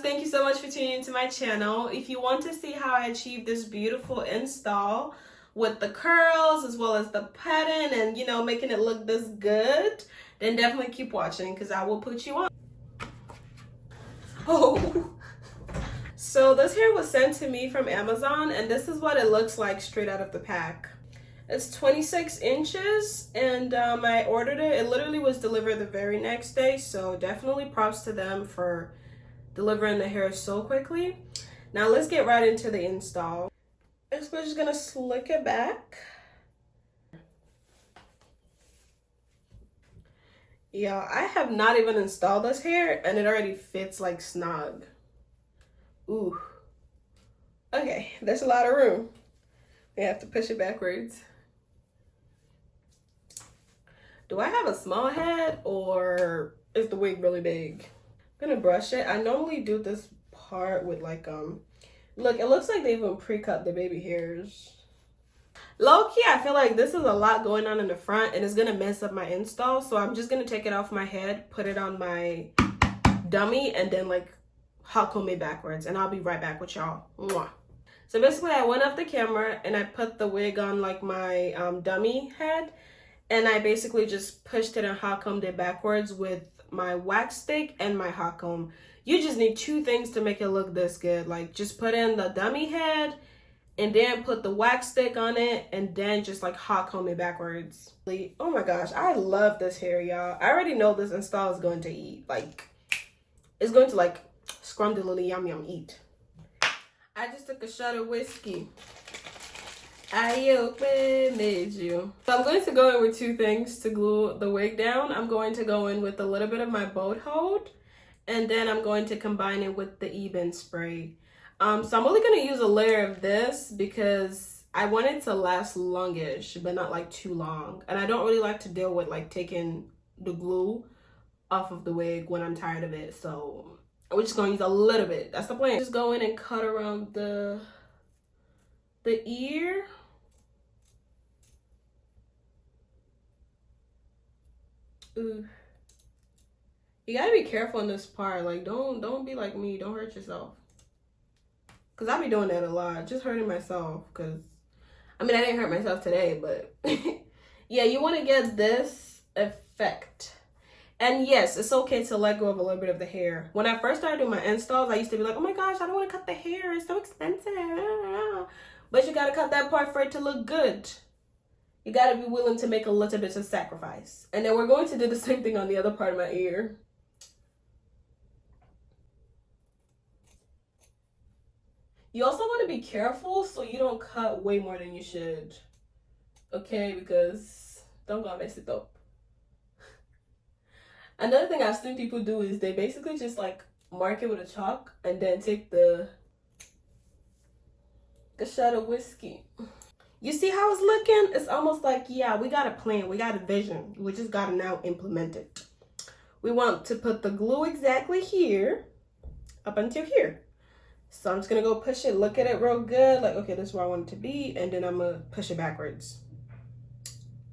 thank you so much for tuning into my channel. If you want to see how I achieved this beautiful install with the curls as well as the pattern and, you know, making it look this good, then definitely keep watching because I will put you on. Oh, so this hair was sent to me from Amazon and this is what it looks like straight out of the pack. It's 26 inches and I ordered it. It literally was delivered the very next day, so definitely props to them for delivering the hair so quickly. Now let's get right into the install. We're just gonna slick it back. Yeah, I have not even installed this hair and it already fits like snug. Ooh. Okay, there's a lot of room. We have to push it backwards. Do I have a small head or is the wig really big? I'm gonna brush it. I normally do this part with like, look, it looks like they even pre-cut the baby hairs. Low-key, I feel like this is a lot going on in the front and it's gonna mess up my install. So I'm just gonna take it off my head, put it on my dummy, and then like hot comb it backwards. And I'll be right back with y'all. Mwah. So basically I went off the camera and I put the wig on like my dummy head. And I basically just pushed it and hot combed it backwards with my wax stick and my hot comb. You just need two things to make it look this good. Like just put in the dummy head and then put the wax stick on it and then just like hot comb it backwards. Oh my gosh, I love this hair, y'all. I already know this install is going to eat. Like, it's going to like scrumdiddly yum yum eat. I just took a shot of whiskey. I open you. So I'm going to go in with two things to glue the wig down. I'm going to go in with a little bit of my boat hold, and then I'm going to combine it with the Ebin spray. So I'm only going to use a layer of this because I want it to last longish, but not like too long. And I don't really like to deal with like taking the glue off of the wig when I'm tired of it. So we're just going to use a little bit. That's the plan. Just go in and cut around the ear. Ooh. You gotta be careful in this part. Like, don't be like me. Don't hurt yourself. Cause I be doing that a lot. Just hurting myself. Cause I mean, I didn't hurt myself today, but yeah, you want to get this effect. And yes, it's okay to let go of a little bit of the hair. When I first started doing my installs, I used to be like, oh my gosh, I don't want to cut the hair. It's so expensive. But you gotta cut that part for it to look good. You gotta be willing to make a little bit of sacrifice. And then we're going to do the same thing on the other part of my ear. You also want to be careful so you don't cut way more than you should. Okay, because don't go mess it up. Another thing I've seen people do is they basically just like mark it with a chalk and then take the shot of whiskey. You see how it's looking? It's almost like, yeah, we got a plan. We got a vision. We just got to now implement it. We want to put the glue exactly here up until here. So I'm just going to go push it, look at it real good. Like, okay, this is where I want it to be. And then I'm going to push it backwards.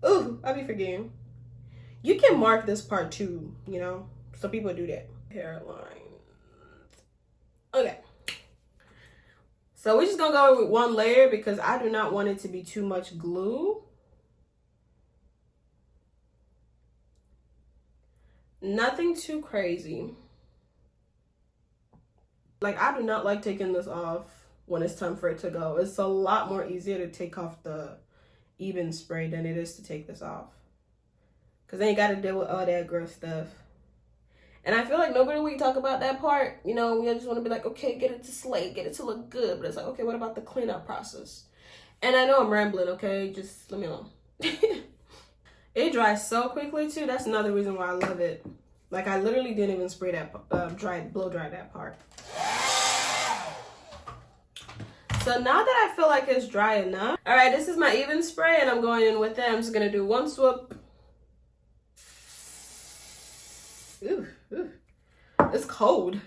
Ooh, I'll be forgetting. You can mark this part too, you know. So people do that. Hairline. Okay. So we're just gonna go with one layer because I do not want it to be too much glue. Nothing too crazy. Like, I do not like taking this off when it's time for it to go. It's a lot more easier to take off the Ebin spray than it is to take this off. Because then you gotta deal with all that gross stuff. And I feel like nobody really talk about that part. You know, we just want to be like, okay, get it to slay, get it to look good. But it's like, okay, what about the cleanup process? And I know I'm rambling, okay? Just let me alone. It dries so quickly, too. That's another reason why I love it. Like, I literally didn't even spray that, blow dry that part. So now that I feel like it's dry enough. All right, this is my Ebin spray, and I'm going in with it. I'm just going to do one swoop. Ooh. It's cold.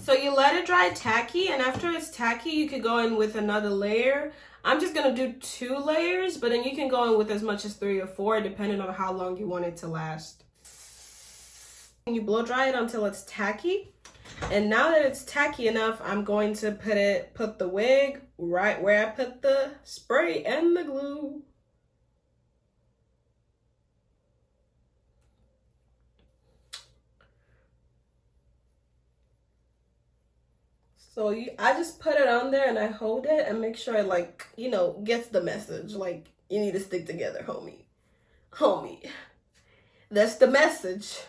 So you let it dry tacky, and after it's tacky, you could go in with another layer. I'm just gonna do 2 layers, but then you can go in with as much as 3 or 4, depending on how long you want it to last. You blow dry it until it's tacky. And now that it's tacky enough, I'm going to put the wig right where I put the spray and the glue. So I just put it on there and I hold it and make sure it, like, you know, gets the message. Like, you need to stick together, homie. Homie. That's the message.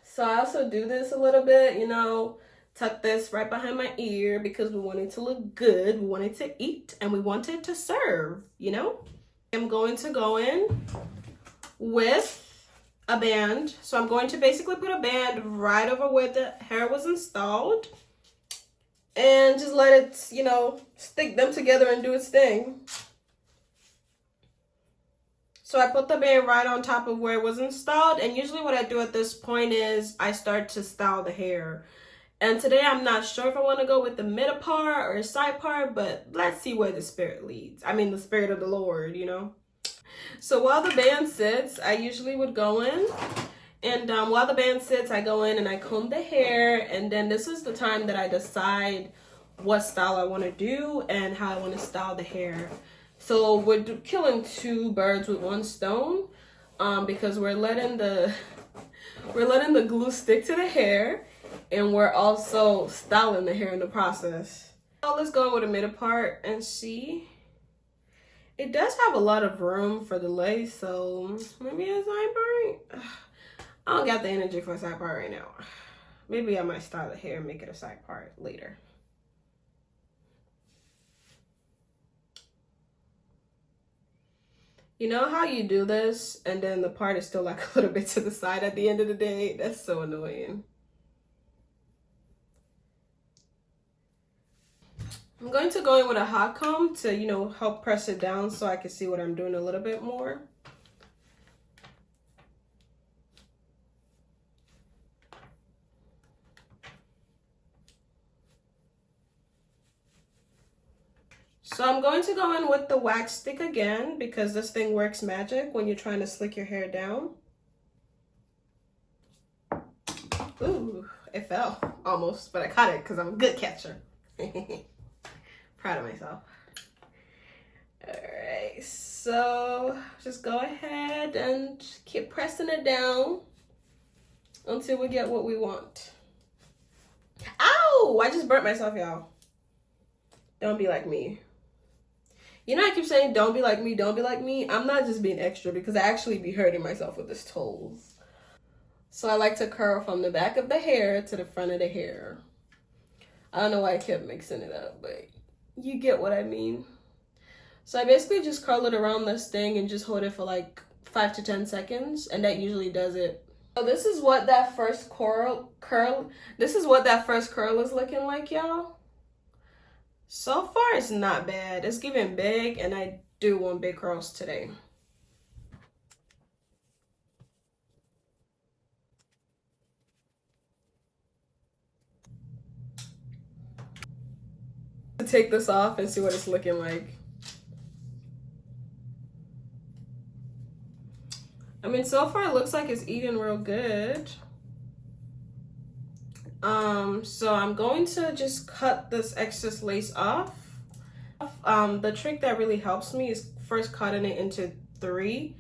So I also do this a little bit, you know, tuck this right behind my ear because we want it to look good. We want it to eat and we want it to serve, you know. I'm going to go in with a band. So I'm going to basically put a band right over where the hair was installed and just let it, you know, stick them together and do its thing. So I put the band right on top of where it was installed, and usually what I do at this point is I start to style the hair. And today I'm not sure if I want to go with the middle part or a side part, but let's see where the spirit leads. I mean, the spirit of the Lord, you know. So while the band sits, I usually would go in, and while the band sits, I go in and I comb the hair, and then this is the time that I decide what style I want to do and how I want to style the hair. So we're killing two birds with one stone, because we're letting the glue stick to the hair, and we're also styling the hair in the process. So let's go with the middle part and see. It does have a lot of room for the lace, so maybe a side part. I don't got the energy for a side part right now. Maybe I might style the hair and make it a side part later. You know how you do this and then the part is still like a little bit to the side at the end of the day? That's so annoying. I'm going to go in with a hot comb to, you know, help press it down so I can see what I'm doing a little bit more. So I'm going to go in with the wax stick again because this thing works magic when you're trying to slick your hair down. Ooh, it fell almost, but I caught it because I'm a good catcher. Proud of myself. All right, so just go ahead and keep pressing it down until we get what we want. Ow! I just burnt myself, y'all. Don't be like me. You know, I keep saying, don't be like me, don't be like me. I'm not just being extra because I actually be hurting myself with this tools. So I like to curl from the back of the hair to the front of the hair. I don't know why I kept mixing it up, but you get what I mean. So I basically just curl it around this thing and just hold it for like 5 to 10 seconds, and that usually does it. So this is what that first curl is looking like, y'all. So far, it's not bad. It's giving big, and I do want big curls today. To take this off and see what it's looking like. I mean, so far it looks like it's eating real good. So I'm going to just cut this excess lace off. The trick that really helps me is first cutting it into three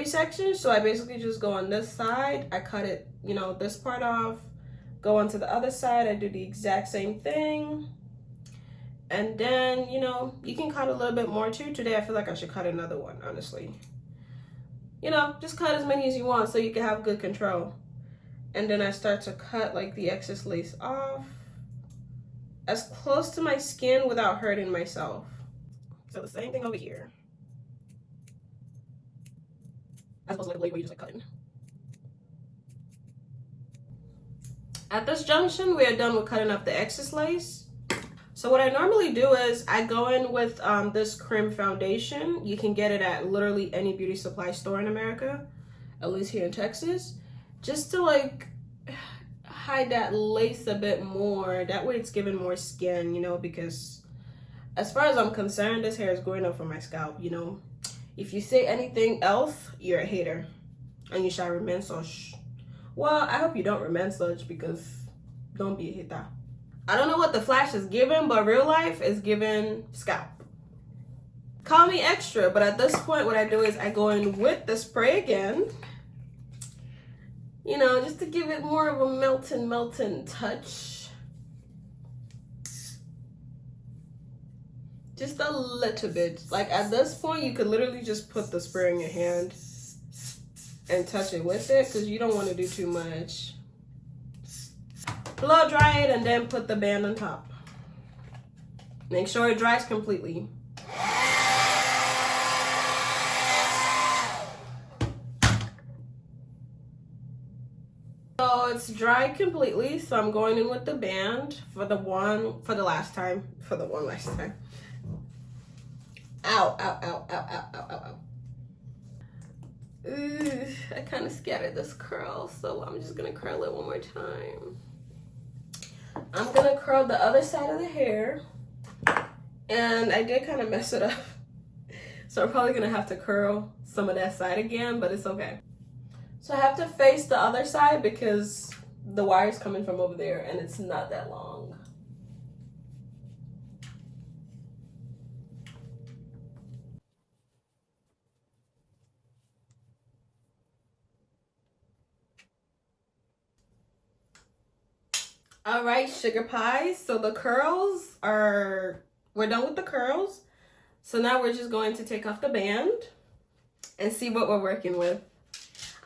sections. So I basically just go on this side, I cut it, you know, this part off, go onto the other side, I do the exact same thing. And then, you know, you can cut a little bit more too. Today I feel like I should cut another one, honestly. You know, just cut as many as you want so you can have good control. And then I start to cut like the excess lace off as close to my skin without hurting myself. So the same thing over here. As opposed to like a blade where you just like cutting. At this junction, we are done with cutting up the excess lace. So what I normally do is I go in with this cream foundation. You can get it at literally any beauty supply store in America, at least here in Texas, just to like hide that lace a bit more. That way it's giving more skin, you know, because as far as I'm concerned, this hair is growing up from my scalp, you know. If you say anything else, you're a hater. And you shall remain such. Well, I hope you don't remain such, because don't be a hater. I don't know what the flash is giving, but real life is giving scalp. Call me extra, but at this point what I do is I go in with the spray again. You know, just to give it more of a melting touch. Just a little bit. Like at this point, you could literally just put the spray in your hand and touch it with it, because you don't want to do too much. Blow dry it and then put the band on top. Make sure it dries completely. So it's dried completely, so I'm going in with the band for the one last time. Ow, ow, ow, ow, ow, ow, ow, ow. I kind of scattered this curl, so I'm just gonna curl it one more time. I'm gonna curl the other side of the hair, and I did kind of mess it up, so I'm probably gonna have to curl some of that side again, but it's okay. So I have to face the other side because the wire's coming from over there and it's not that long. All right, sugar pies. So the curls we're done with the curls. So now we're just going to take off the band and see what we're working with.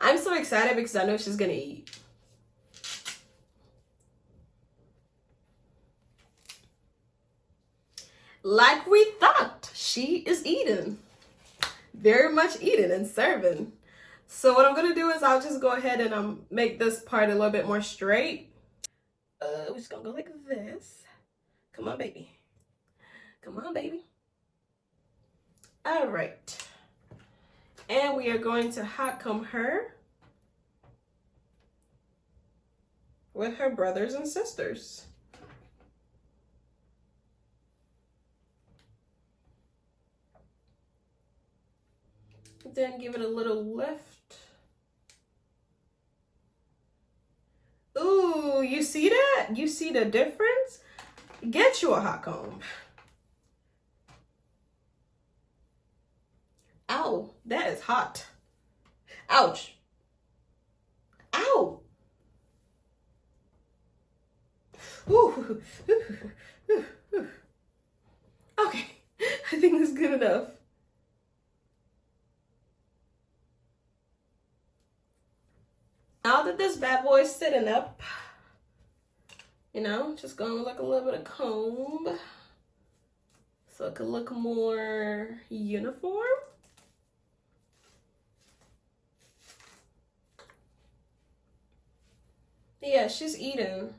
I'm so excited because I know she's gonna eat. Like we thought, she is eating. Very much eating and serving. So what I'm gonna do is I'll just go ahead and make this part a little bit more straight. We're just gonna go like this. Come on, baby. Come on, baby. All right. And we are going to hot comb her with her brothers and sisters. Then give it a little lift. Ooh, you see that? You see the difference? Get you a hot comb. Ow, that is hot. Ouch. Ow. Ooh. Okay, I think that's good enough. Now that this bad boy is sitting up, you know, just going with like a little bit of comb so it could look more uniform. Yeah, she's eating.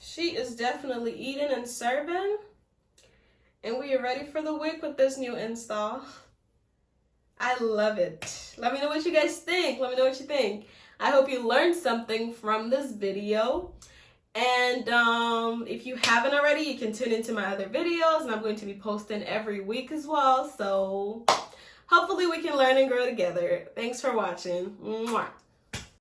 She is definitely eating and serving. And we are ready for the wig with this new install. I love it. Let me know what you guys think. Let me know what you think. I hope you learned something from this video. And if you haven't already, you can tune into my other videos. And I'm going to be posting every week as well. So hopefully we can learn and grow together. Thanks for watching. Mwah.